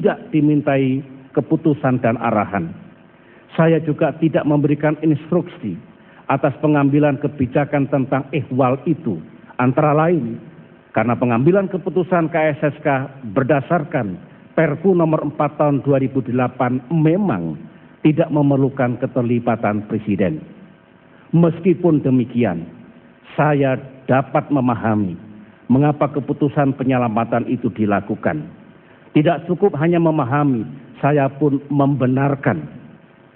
tidak dimintai keputusan dan arahan. Saya juga tidak memberikan instruksi atas pengambilan kebijakan tentang ihwal itu, antara lain karena pengambilan keputusan KSSK berdasarkan Perpu nomor 4 tahun 2008 memang tidak memerlukan keterlibatan Presiden. Meskipun demikian, saya dapat memahami mengapa keputusan penyelamatan itu dilakukan. Tidak cukup hanya memahami, saya pun membenarkan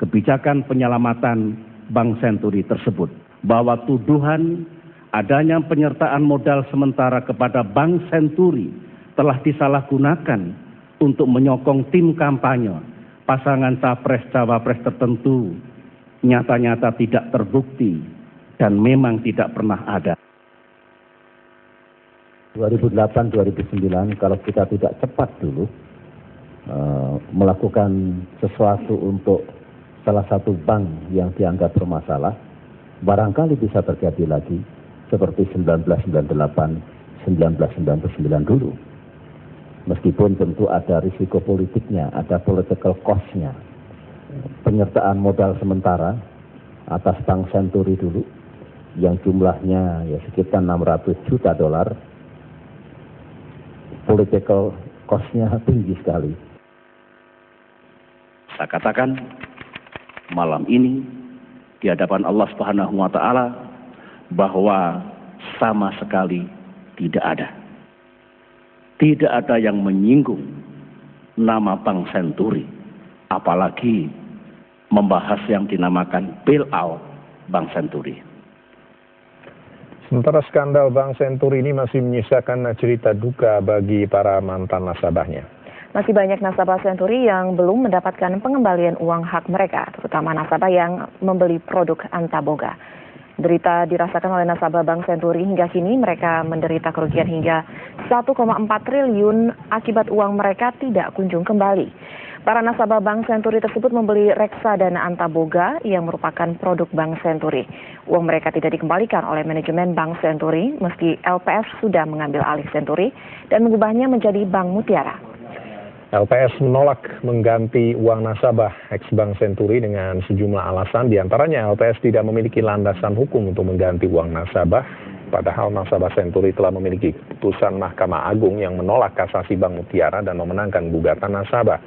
kebijakan penyelamatan Bank Senturi tersebut. Bahwa tuduhan adanya penyertaan modal sementara kepada Bank Senturi telah disalahgunakan untuk menyokong tim kampanye pasangan capres-cawapres tertentu nyata-nyata tidak terbukti dan memang tidak pernah ada. 2008-2009 kalau kita tidak cepat dulu melakukan sesuatu untuk salah satu bank yang dianggap bermasalah, barangkali bisa terjadi lagi seperti 1998-1999 dulu. Meskipun tentu ada risiko politiknya, ada political cost-nya. Penyertaan modal sementara atas Bank Senturi dulu yang jumlahnya ya sekitar 600 juta dolar. Political cost-nya tinggi sekali. Saya katakan malam ini di hadapan Allah Subhanahu wa taala bahwa sama sekali tidak ada. Tidak ada yang menyinggung nama Bank Senturi, apalagi membahas yang dinamakan bailout Bank Senturi. Sementara skandal Bank Senturi ini masih menyisakan cerita duka bagi para mantan nasabahnya. Masih banyak nasabah Senturi yang belum mendapatkan pengembalian uang hak mereka, terutama nasabah yang membeli produk Antaboga. Derita dirasakan oleh nasabah Bank Senturi hingga kini mereka menderita kerugian hingga 1,4 triliun akibat uang mereka tidak kunjung kembali. Para nasabah Bank Senturi tersebut membeli reksadana Antaboga yang merupakan produk Bank Senturi. Uang mereka tidak dikembalikan oleh manajemen Bank Senturi meski LPS sudah mengambil alih Senturi dan mengubahnya menjadi Bank Mutiara. LPS menolak mengganti uang nasabah ex-Bank Senturi dengan sejumlah alasan, diantaranya LPS tidak memiliki landasan hukum untuk mengganti uang nasabah, padahal nasabah Senturi telah memiliki putusan Mahkamah Agung yang menolak kasasi Bank Mutiara dan memenangkan gugatan nasabah.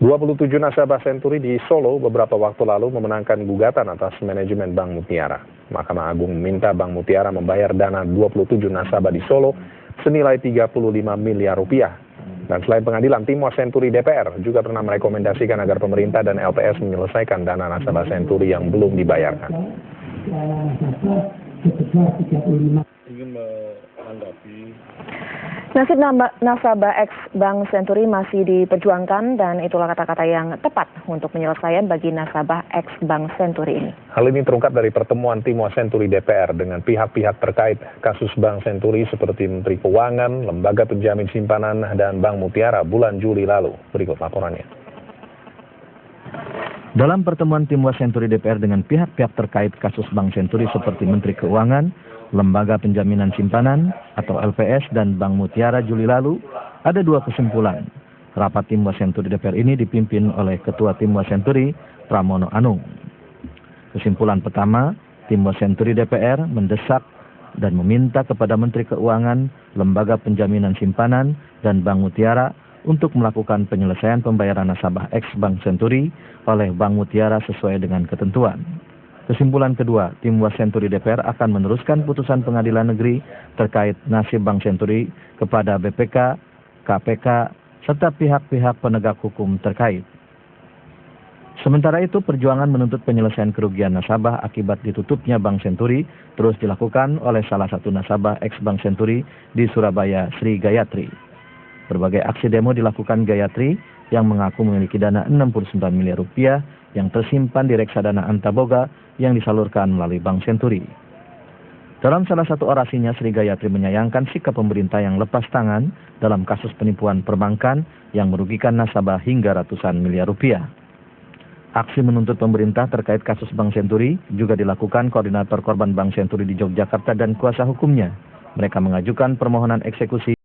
27 nasabah Senturi di Solo beberapa waktu lalu memenangkan gugatan atas manajemen Bank Mutiara. Mahkamah Agung meminta Bank Mutiara membayar dana 27 nasabah di Solo senilai 35 miliar rupiah. Dan selain pengadilan, tim Senturi DPR juga pernah merekomendasikan agar pemerintah dan LPS menyelesaikan dana nasabah Senturi yang belum dibayarkan. Ingin menanggapi. Nasib nasabah ex-Bank Senturi masih diperjuangkan dan itulah kata-kata yang tepat untuk penyelesaian bagi nasabah ex-Bank Senturi ini. Hal ini terungkap dari pertemuan tim Senturi DPR dengan pihak-pihak terkait kasus Bank Senturi seperti Menteri Keuangan, Lembaga Penjamin Simpanan, dan Bank Mutiara bulan Juli lalu. Berikut laporannya. Dalam pertemuan tim Senturi DPR dengan pihak-pihak terkait kasus Bank Senturi seperti Menteri Keuangan, Lembaga Penjaminan Simpanan atau LPS dan Bank Mutiara Juli lalu, ada dua kesimpulan. Rapat tim Senturi DPR ini dipimpin oleh Ketua tim Senturi Pramono Anung. Kesimpulan pertama, tim Senturi DPR mendesak dan meminta kepada Menteri Keuangan, Lembaga Penjaminan Simpanan, dan Bank Mutiara untuk melakukan penyelesaian pembayaran nasabah ex-Bank Senturi oleh Bank Mutiara sesuai dengan ketentuan. Kesimpulan kedua, tim Senturi DPR akan meneruskan putusan pengadilan negeri terkait nasib Bank Senturi kepada BPK, KPK, serta pihak-pihak penegak hukum terkait. Sementara itu, perjuangan menuntut penyelesaian kerugian nasabah akibat ditutupnya Bank Senturi terus dilakukan oleh salah satu nasabah ex-Bank Senturi di Surabaya, Sri Gayatri. Berbagai aksi demo dilakukan Gayatri yang mengaku memiliki dana 69 miliar rupiah yang tersimpan di reksadana Antaboga yang disalurkan melalui Bank Senturi. Dalam salah satu orasinya, Sri Gayatri menyayangkan sikap pemerintah yang lepas tangan dalam kasus penipuan perbankan yang merugikan nasabah hingga ratusan miliar rupiah. Aksi menuntut pemerintah terkait kasus Bank Senturi juga dilakukan koordinator korban Bank Senturi di Yogyakarta dan kuasa hukumnya. Mereka mengajukan permohonan eksekusi